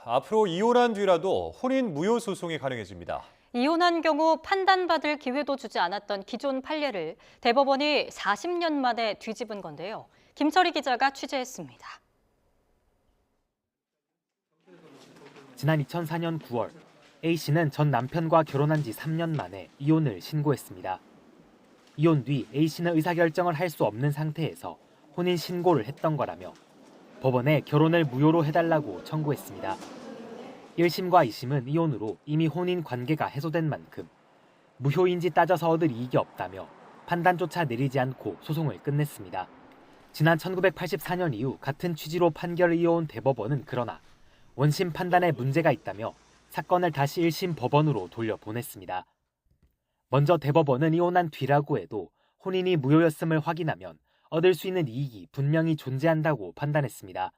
앞으로 이혼한 뒤라도 혼인 무효 소송이 가능해집니다. 이혼한 경우 판단받을 기회도 주지 않았던 기존 판례를 대법원이 40년 만에 뒤집은 건데요. 김철희 기자가 취재했습니다. 지난 2004년 9월, A씨는 전 남편과 결혼한 지 3년 만에 이혼을 신고했습니다. 이혼 뒤 A씨는 의사결정을 할 수 없는 상태에서 혼인 신고를 했던 거라며 법원에 결혼을 무효로 해달라고 청구했습니다. 1심과 2심은 이혼으로 이미 혼인 관계가 해소된 만큼 무효인지 따져서 얻을 이익이 없다며 판단조차 내리지 않고 소송을 끝냈습니다. 지난 1984년 이후 같은 취지로 판결을 이어온 대법원은 그러나 원심 판단에 문제가 있다며 사건을 다시 1심 법원으로 돌려보냈습니다. 먼저 대법원은 이혼한 뒤라고 해도 혼인이 무효였음을 확인하면 얻을 수 있는 이익이 분명히 존재한다고 판단했습니다.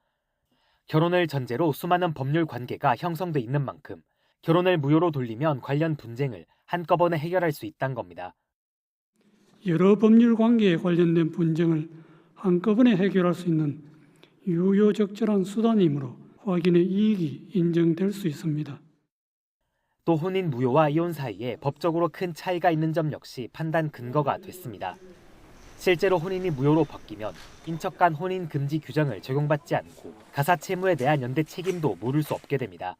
결혼을 전제로 수많은 법률 관계가 형성돼 있는 만큼 결혼을 무효로 돌리면 관련 분쟁을 한꺼번에 해결할 수 있다는 겁니다. 여러 법률 관계에 관련된 분쟁을 한꺼번에 해결할 수 있는 유효적절한 수단이므로 확인의 이익이 인정될 수 있습니다. 또 혼인 무효와 이혼 사이에 법적으로 큰 차이가 있는 점 역시 판단 근거가 됐습니다. 실제로 혼인이 무효로 바뀌면 인척 간 혼인 금지 규정을 적용받지 않고 가사 채무에 대한 연대 책임도 물을 수 없게 됩니다.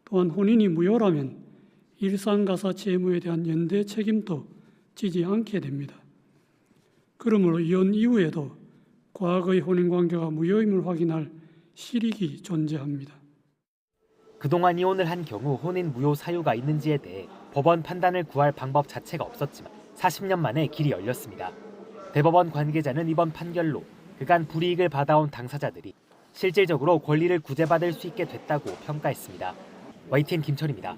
또한 혼인이 무효라면 일상 가사 채무에 대한 연대 책임도 지지 않게 됩니다. 그러므로 이혼 이후에도 과거의 혼인 관계가 무효임을 확인할 실익이 존재합니다. 그동안 이혼을 한 경우 혼인 무효 사유가 있는지에 대해 법원 판단을 구할 방법 자체가 없었지만 40년 만에 길이 열렸습니다. 대법원 관계자는 이번 판결로 그간 불이익을 받아온 당사자들이 실질적으로 권리를 구제받을 수 있게 됐다고 평가했습니다. YTN 김철희입니다.